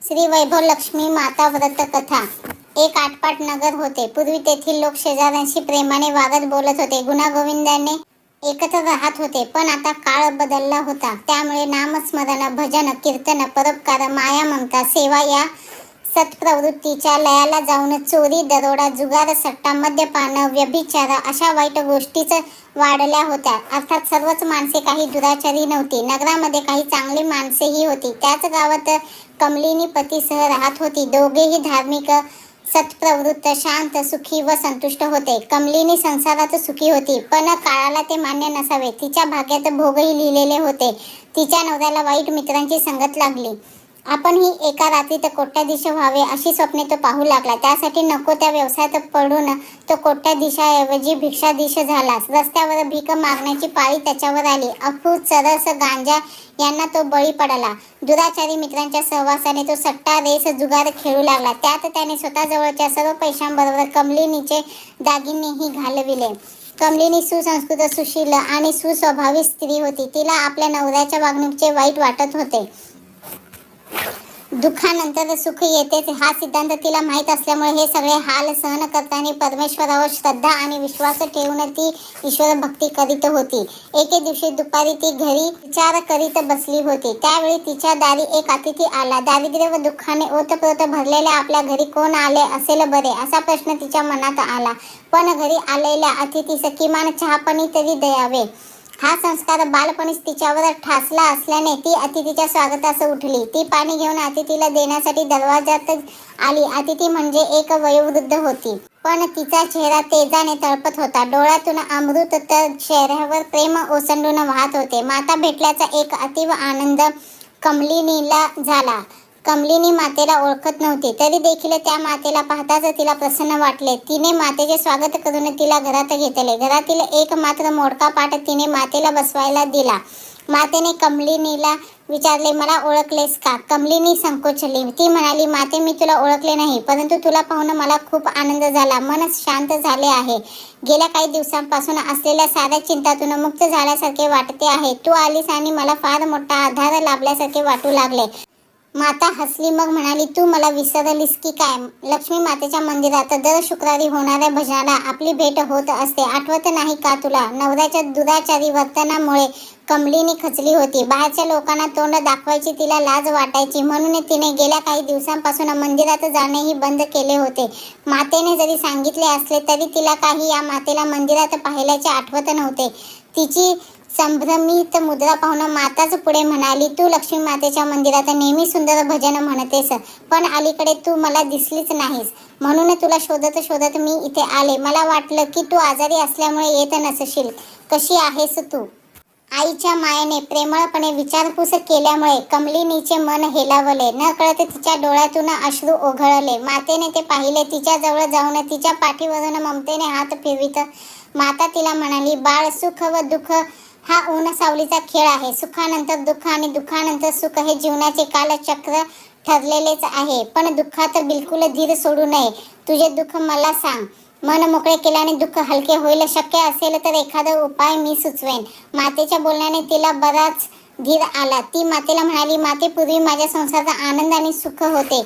श्री वैभव लक्ष्मी माता व्रत कथा। एक आटपाट नगर होते। पूर्वी तेथील लोक शेजाऱ्यांशी प्रेमाने वागत बोलत होते, गुणागोविंदाने एकत्र राहत होते. पण आता काळ बदलला होता, त्यामुळे नामस्मरण, भजन, कीर्तन, परोपकार, माया, ममता, सेवा या सत्प्रवृत्तीच्या लयाला जाऊन चोरी, दरोडा, जुगार, सट्टा, मद्यपान, व्यभिचार अशा वाईट गोष्टीच वाढल्या होत्या. अर्थात सर्वच माणसे काही दुराचारी नव्हती. नगरामध्ये काही चांगली माणसेही होती. त्याच गावात कमलिनी पतीसह राहत होती. दोघेही धार्मिक, सत्प्रवृत्त, शांत, सुखी व संतुष्ट होते. कमलिनी संसारात सुखी होती, पण काळाला ते मान्य नसावे. तिच्या भाग्यात भोगही लिहिलेले होते. तिच्या नवऱ्याला वाईट मित्रांची संगत लागली. आपणही एका रात्रीत कोट्याधीश व्हावे अशी स्वप्ने तो पाहू लागला. त्यासाठी नको त्या व्यवसायात पडून तो कोट्याधीशाऐवजी भिक्षाधीश झाला. रस्त्यावर भीक मागण्याची पाळी त्याच्यावर आली. अफू, चरस, गांजा यांना तो बळी पडला. दुराचारी मित्रांच्या सहवासाने तो सट्टा, रेस, जुगार खेळू लागला. त्यात त्याने स्वतःजवळच्या सर्व पैशांबरोबर कमलिनीचे दागिनेही घालविले. कमलिनी सुसंस्कृत, सुशील आणि सुस्वभावी स्त्री होती. तिला आपल्या नवऱ्याच्या वागणुकीचे वाईट वाटत होते. दुःखानंतर सुख येतेच हा सिद्धांत तिला माहीत असल्यामुळे हे सगळे हाल सहन करताना परमेश्वरावर श्रद्धा आणि विश्वास ठेवून ती ईश्वर भक्ती करीत होती. एके दिवशी दुपारी ती घरी विचार करीत बसली होती. त्यावेळी तिच्या दारी एक अतिथी आला. दारिद्र्य व दुःखाने ओतप्रोत भरलेल्या आपल्या घरी कोण आले असेल बरे, असा प्रश्न तिच्या मनात आला. पण घरी आलेल्या अतिथीस किमान चहापाणी तरी द्यावे हा संस्कार बालपणीच तिच्यावर ठासला असल्याने ती अतिथीच्या स्वागतास उठली. ती पाणी घेऊन अतिथीला देण्यासाठी दरवाजात आली. अतिथी म्हणजे एक वयोवृद्ध होती, पण तिचा चेहरा तेजाने तळपत होता. डोळ्यातून अमृत तर चेहऱ्यावर प्रेम ओसंडून वाहत होते. माता भेटल्याचा एक अतीव आनंद कमलिनीला झाला. कमलिनी मातेला ओळखत नव्हती, तरी देखील त्या मातेला पाहताच तिला प्रसन्न वाटले. तिने मातेचे स्वागत करून तिला घरात घेतले. घरातील एक मात्र मोडका पाट तिने मातेला बसवायला दिला. मातेने कमलिनीला विचारले, मला ओळखलेस का? कमलिनी संकोचली. ती म्हणाली, माते, मी तुला ओळखले नाही, परंतु तुला पाहून मला खूप आनंद झाला. मन शांत झाले आहे. गेल्या काही दिवसांपासून असलेल्या साऱ्या चिंतातून मुक्त झाल्यासारखे वाटते आहे. तू आलीस आणि मला फार मोठा आधार लाभल्यासारखे वाटू लागले. माता हसली, मग म्हणाली, तू मला विसरलीस की काय? लक्ष्मी मातेच्या मंदिरात दर शुक्रवारी होणाऱ्या भजनाला आपली भेट होत असते, आठवत नाही का तुला? नवऱ्याच्या दुराचारी वर्तनामुळे कमलिनी खचली होती. बाहेरच्या लोकांना तोंड दाखवायची तिला लाज वाटायची, म्हणून तिने गेल्या काही दिवसांपासून मंदिरात जाणेही बंद केले होते. मातेने जरी सांगितले असले तरी तिला काही या मातेला मंदिरात पाहिल्याचे आठवत नव्हते. तिची संभ्रमित मुद्रा पाहून माताच पुढे म्हणाली, तू लक्ष्मी मातेच्या मंदिरात नेहमी सुंदर भजन म्हणतेस, पण अलीकडे तू मला दिसलीच नाहीस. म्हणून तुला शोधत शोधत मी इथे आले. मला वाटलं की तू आजारी असल्यामुळे येत नसशील. कशी आहेस तू? आईच्या मायेने प्रेमळपणे विचारपूस केल्यामुळे कमलिनीचे मन हेलावले. न कळत तिच्या डोळ्यातून अश्रू ओघळले. मातेने ते पाहिले. तिच्या जवळ जाऊन तिच्या पाठीवरून ममतेने हात फिरवित माता तिला म्हणाली, बाळ, सुख व दुःख हा ऊन सावलीचा खेळ आहे. सुखानंतर दुःख आणि दुःखानंतर सुख हे जीवनाचे कालचक्र ठरलेलेच आहे. पण दुःखात बिलकुल धीर सोडू नये. तुझे दुःख मला सांग. मन मोकळे केल्याने दुःख हलके होईल. शक्य असेल तर एखादा उपाय मी सुचवेन. मातेच्या बोलण्याने तिला बराच धीर आला. ती मातेला म्हणाली, माते, पूर्वी माझ्या संसारात आनंद आणि सुख होते.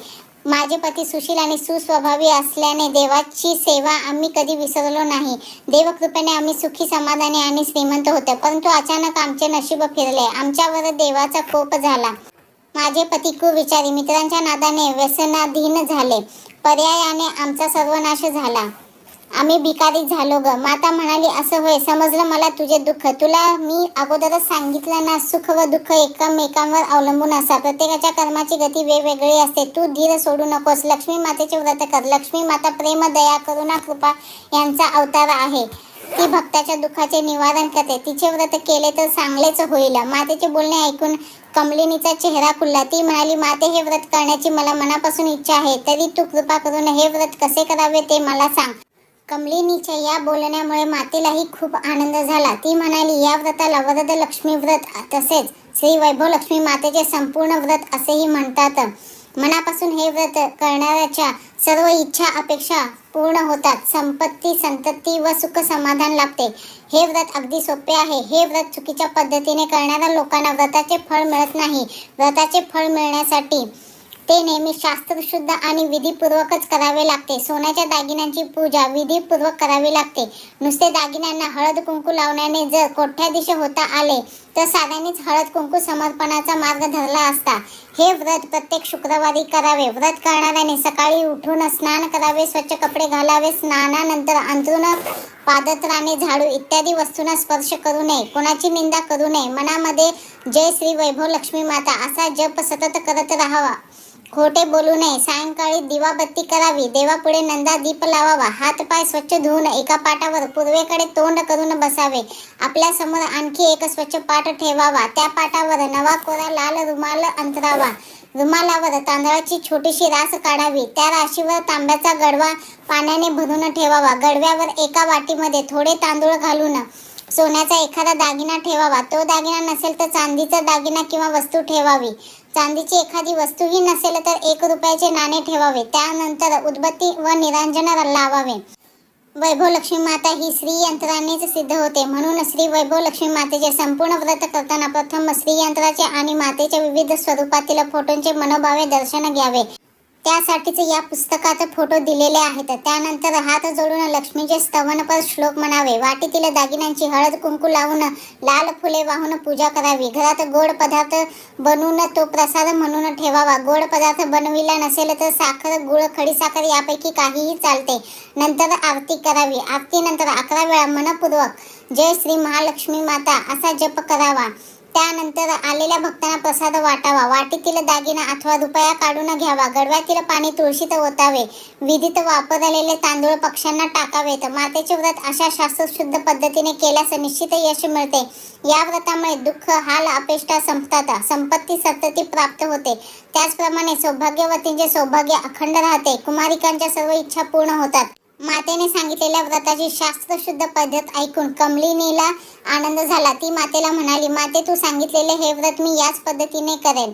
माझे पती सुशील आणि सुस्वभावी असल्याने देवाची सेवा आम्ही कधी विसरलो नाही. देवकृपेने आम्ही सुखी, समाधानी आणि श्रीमंत होतो. परंतु अचानक आमचे नशीब फिरले. आमच्यावर देवाचा कोप झाला. माझे पती कुविचारी, मित्रांच्या नादाने व्यसनाधीन झाले. पर्यायाने आमचा सर्वनाश झाला. आम्ही भिकारी झालो ग. माता म्हणाली, असं होय, समजलं मला तुझे दुःख. तुला मी अगोदरच सांगितलं ना, सुख व दुःख एकमेकांवर अवलंबून असतात. प्रत्येकाच्या कर्माची गती वेगवेगळी असते. तू धीर सोडू नकोस. लक्ष्मी मातेचे व्रत कर. लक्ष्मी माता प्रेम, दया, करुणा, कृपा यांचा अवतार आहे. ती भक्ताच्या दुःखाचे निवारण करते. तिचे व्रत केले तर चांगलेच होईल. मातेचे बोलणे ऐकून कमलिनीचा चेहरा खुलला. ती म्हणाली, माते, हे व्रत करण्याची मला मनापासून इच्छा आहे. तरी तू कृपा करून हे व्रत कसे करावे ते मला सांग. कमलिनीच्या या बोलण्यामुळे मातेलाही खूप आनंद झाला. ती म्हणाली, या व्रताला वरद लक्ष्मी व्रत तसेच श्री वैभव लक्ष्मी मातेचे संपूर्ण व्रत असेही म्हणतात. मनापासून हे व्रत करणाऱ्याच्या सर्व इच्छा अपेक्षा पूर्ण होतात. संपत्ती, संतती व सुख समाधान लाभते. हे व्रत अगदी सोपे आहे. हे व्रत चुकीच्या पद्धतीने करणाऱ्या लोकांना व्रताचे फळ मिळत नाही. व्रताचे फळ मिळण्यासाठी ते नेहमी शास्त्रशुद्ध आणि विधीपूर्वकच करावे लागते. सोन्याच्या दागिन्यांची पूजा विधीपूर्वक करावी लागते. नुसते दागिन्यांना हळद कुंकू लावण्याने जर कोट्याधीश होता आले तर साध्यानेच हळद कुंकू समर्पणाचा मार्ग धरला असता. हे व्रत प्रत्येक शुक्रवारी करावे. व्रत करणाऱ्याने सकाळी उठून स्नान करावे, स्वच्छ कपडे घालावे, स्नानानंतर अंथरूण, पादत्राणे, झाडू इत्यादी वस्तूंना स्पर्श करू नये, कोणाची निंदा करू नये. मनामध्ये जय श्री वैभव लक्ष्मी माता असा जप सतत करत राहावा. खोटे बोलू नये. सायंकाळी दिवाबत्ती करावी. देवापुढे नंदा दीप लावावा. हात पाय स्वच्छ धुवून एका पाटावर पूर्वेकडे तोंड करून बसावे. आपल्या समोर आणखी एक स्वच्छ पाट ठेवावा. त्या पाटावर नवा कोरा लाल रुमाल अंतरावा. रुमालावर तांदळाची छोटीशी रास काढावी. त्या राशीवर तांब्याचा गडवा पाण्याने भरून ठेवावा. गडव्यावर एका वाटीमध्ये थोडे तांदूळ घालून सोन्याचा एखादा दागिना ठेवावा. तो दागिना नसेल तर चांदीचा दागिना किंवा वस्तू ठेवावी. चांदीची एखादी वस्तूही नसेल तर 1 रुपयाचे नाणे ठेवावे. त्यानंतर उदबत्ती व निरांजन लावावे. वैभव लक्ष्मी माता ही स्त्री यंत्रानेच सिद्ध होते. म्हणून श्री वैभव लक्ष्मी मातेचे संपूर्ण व्रत करताना प्रथम स्त्री यंत्राचे आणि मातेच्या विविध स्वरूपातील फोटोंचे मनोभावे दर्शन घ्यावे. त्यासाठीच या पुस्तकात फोटो दिलेले आहेत. त्यानंतर हात जोडून लक्ष्मीचे स्तवनपर श्लोक म्हणावे. वाटीतील दागिन्यांची हळद कुंकू लावून लाल फुले वाहून पूजा करावी. घरात गोड पदार्थ बनवून तो प्रसाद म्हणून ठेवावा. गोड पदार्थ बनविला नसेल तर साखर, गुळ, खडीसाखर यापैकी काहीही चालते. नंतर आरती करावी. आरतीनंतर 11 वेळा मनपूर्वक जय श्री महालक्ष्मी माता असा जप करावा. त्यानंतर आलेल्या भक्तांना प्रसाद वाटावा. वाटीतील दागिना अथवा रुपया काढून घ्यावा. गडव्यातील पाणी तुळशीत ओतावे. विधीत वापरलेले तांदूळ पक्ष्यांना टाकावेत. मातेचे व्रत अशा शास्त्रशुद्ध पद्धतीने केल्यास निश्चित यश मिळते. या व्रतामुळे दुःख, हाल, अपेष्टा संपतात. संपत्ती संतती प्राप्त होते. त्याचप्रमाणे सौभाग्यवतींचे सौभाग्य अखंड राहते. कुमारिकांच्या सर्व इच्छा पूर्ण होतात. मातेने सांगितलेल्या व्रताची शास्त्रशुद्ध पद्धत ऐकून कमलिनीला आनंद झाला. ती मातेला म्हणाली, माते तू सांगितलेले हे व्रत मी याच पद्धतीने करेन.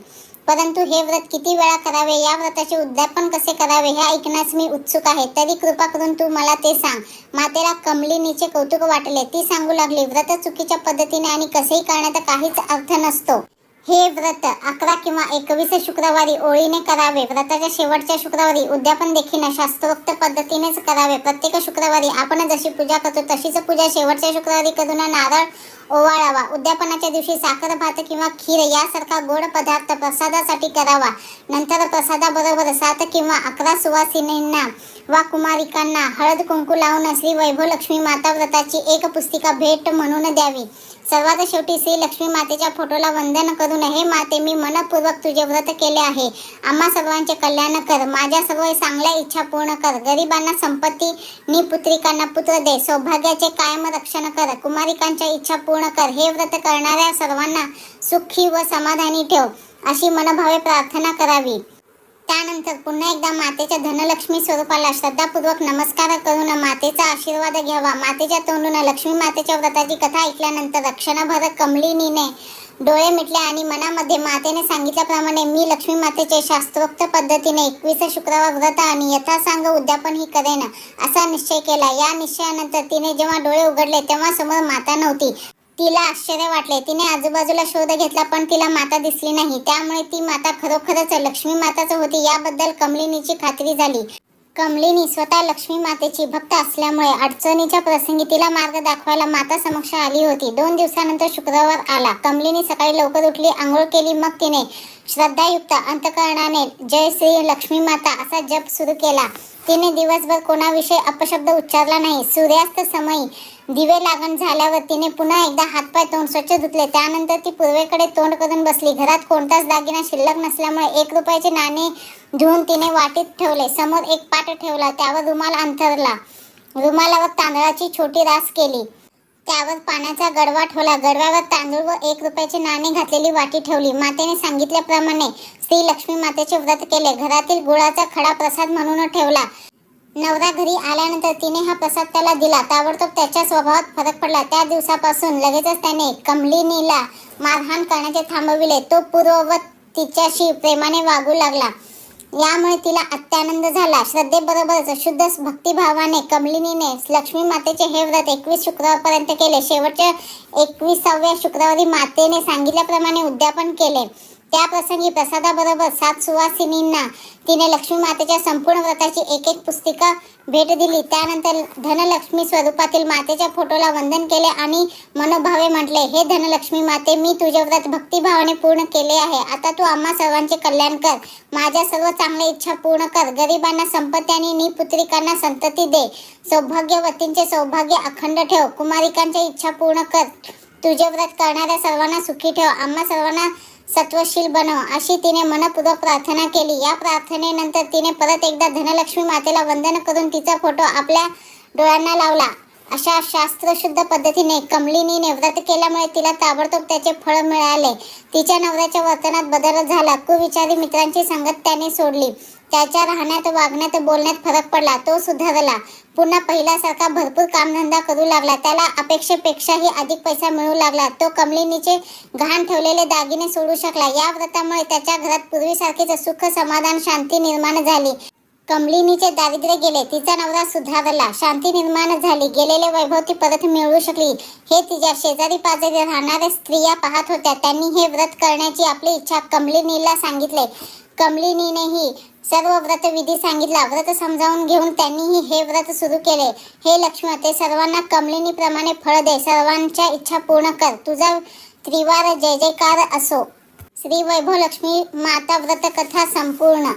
परंतु हे व्रत किती वेळा करावे, या व्रताचे उद्यापन कसे करावे हे ऐकण्यास मी उत्सुक आहे. तरी कृपा करून तू मला ते सांग. मातेला कमलिनीचे कौतुक वाटले. ती सांगू लागली, व्रत चुकीच्या पद्धतीने आणि कसेही करण्यात काहीच अर्थ नसतो. हे व्रत 11 किंवा 21 शुक्रवारी ओळीने करावे. व्रताच्या शेवटच्या शुक्रवारी उद्यापन देखील शास्त्रोक्त पद्धतीनेच करावे. प्रत्येक शुक्रवारी आपण जशी पूजा करतो तशीच पूजा शेवटच्या शुक्रवारी करून नारळ ओवाळावा. उद्यापनाच्या दिवशी साखर भात किंवा खीर यासारखा गोड पदार्थ प्रसादासाठी करावा. नंतर प्रसादाबरोबर 7 किंवा 11 सुवासिनींना वा कुमारिकांना हळद कुंकू लावून श्री वैभव लक्ष्मी माता व्रताची एक पुस्तिका भेट म्हणून द्यावी. सर्वात शेवटी श्री लक्ष्मी मातेच्या फोटोला वंदन करून, हे माते मी मनपूर्वक तुझे व्रत केले आहे. आम्हा सर्वांचे कल्याण कर. माझ्या सर्व चांगल्या इच्छा पूर्ण कर. गरिबांना संपत्ती, निपुत्रिकांना पुत्र दे. सौभाग्याचे कायम रक्षण कर. कुमारिकांच्या इच्छा पूर्ण कर. हे व्रत करणाऱ्या सर्वांना सुखी व समाधानी ठेव अशी मनभावे प्रार्थना करावी. त्यानंतर पुन्हा एकदा मातेच्या धनलक्ष्मी स्वरूपाला श्रद्धापूर्वक नमस्कार करून मातेचा आशीर्वाद घ्यावा. मातेच्या तोंडून लक्ष्मी मातेच्या व्रताची कथा ऐकल्यानंतर क्षणभर कमलिनीने डोळे मिटले आणि मनामध्ये मातेने सांगितल्याप्रमाणे मी लक्ष्मी मातेचे शास्त्रोक्त पद्धतीने 21 शुक्रवार व्रत आणि यथासांग उद्यापन ही करेन असा निश्चय केला. या निश्चयानंतर तिने जेव्हा डोळे उघडले तेव्हा समोर माता नव्हती. तिला आश्चर्य वाटले. तिने आजूबाजूला शोध घेतला पण तिला माता दिसली नाही. त्यामुळे ती माता खरोखरच लक्ष्मी माताच होती याबद्दल कमलिनीची खात्री झाली. कमलिनी स्वतः लक्ष्मी मातेची भक्त असल्यामुळे अडचणीच्या प्रसंगी तिला मार्ग दाखवायला माता समक्ष आली होती. 2 दिवसानंतर शुक्रवार आला. कमलिनी सकाळी लवकर उठली, आंघोळ केली. मग तिने श्रद्धायुक्त अंतःकरणाने जय श्री लक्ष्मी माता असा जप सुरू केला. तिने दिवसभर कोणाविषयी अपशब्द उच्चारला नाही. सूर्यास्त समयी दिवे लागण झाल्यावर तिने पुन्हा एकदा हातपाय तोंड स्वच्छ धुतले. त्यानंतर ती पूर्वेकडे तोंड करून बसली. घरात कोणताच दागिना शिल्लक नसल्यामुळे 1 रुपयाचे नाणे घेऊन तिने वाटीत ठेवले. समोर एक पाट ठेवला. त्यावर रुमाल अंथरला. रुमालावर तांदळाची छोटी रास केली. त्यावर पाण्याचा गडवा ठेवला. गडव्यावर तांदूळ व 1 रुपयाचे नाणे घातलेली वाटी ठेवली. मातेने सांगितल्याप्रमाणे श्री लक्ष्मी मातेचे व्रत केले. घरातील गुळाचा खडा प्रसाद म्हणून ठेवला. नवरा घरी आल्यानंतर तिने हा प्रसाद त्याला दिला. ताबडतोब त्याच्या स्वभावात फरक पडला. त्या दिवसापासून लगेचच त्याने कमलिनीला मारहाण करण्याचे थांबविले. तो पूर्ववत तिच्याशी प्रेमाने वागू लागला. यामुळे तिला अत्यानंद झाला. श्रद्धेबरोबरच शुद्ध भक्तिभावाने कमलिनीने लक्ष्मी मातेचे हे व्रत 21 शुक्रवारपर्यंत केले. शेवटच्या 21व्या शुक्रवारी मातेने सांगितल्याप्रमाणे उद्यापन केले. त्या प्रसंगी प्रसादाबरोबर 7 सुवासिनींना तिने लक्ष्मी मातेच्या संपूर्ण व्रताची एक एक पुस्तिका भेट दिली. त्यानंतर धनलक्ष्मी स्वरूपातील मातेच्या फोटोला वंदन केले आणि मनोभावे म्हटले, हे धनलक्ष्मी माते, मी तुझे व्रत भक्तिभावाने पूर्ण केले आहे. आता तू आम्हा सर्वांचे कल्याण कर. माझ्या सर्व चांगल्या इच्छा पूर्ण कर. गरिबांना संपत्ती आणि निपुत्रिकांना संतती दे. सौभाग्यवतींचे सौभाग्य अखंड ठेव. कुमारिकांच्या इच्छा पूर्ण कर. तुझे व्रत करणाऱ्या सर्वांना सुखी ठेव. आम्हा सर्वांना सत्वशील बनव, अशी तिने मनपूर्वक प्रार्थना केली. या प्रार्थनेनंतर तिने परत एकदा धनलक्ष्मी मातेला वंदन करून तिचा फोटो आपल्या डोळ्यांना लावला. अशा शास्त्रशुद्ध पद्धतीने कमलिनीने व्रत केल्यामुळे तिला ताबडतोब त्याचे फळ मिळाले. तिच्या नवऱ्याच्या वर्तनात बदल झाला. कुविचारी मित्रांची संगत त्याने सोडली. त्याच्या राहण्यात, वागण्यात, बोलण्यात फरक पडला. तो सुधारला. पुन्हा पहिल्यासारखा भरपूर कामधंदा करू लागला. त्याला अपेक्षेपेक्षाही अधिक पैसा मिळू लागला. तो कमलिनीचे गहाण ठेवलेले दागिने सोडू शकला. या व्रतामुळे त्याच्या घरात पूर्वीसारखीच सुख, समाधान, शांती निर्माण झाली. कमलिनीचे दारिद्र्य गेले. तिचा नवरा सुधारला. शांती निर्माण झाली. गेलेले वैभव ती परत मिळवू शकली. हे तिच्या शेजारी पाजारी राहणाऱ्या स्त्रिया पाहत होत्या. त्यांनी हे व्रत करण्याची आपली इच्छा कमलिनीला सांगितले. कमलिनीनेही सर्व व्रतविधी सांगितला. व्रत समजावून घेऊन त्यांनीही हे व्रत सुरू केले. हे लक्ष्मण, सर्वांना कमलिनीप्रमाणे फळ दे. सर्वांच्या इच्छा पूर्ण कर. तुझा त्रिवार जय जयकार असो. श्री वैभव लक्ष्मी माता व्रत कथा संपूर्ण.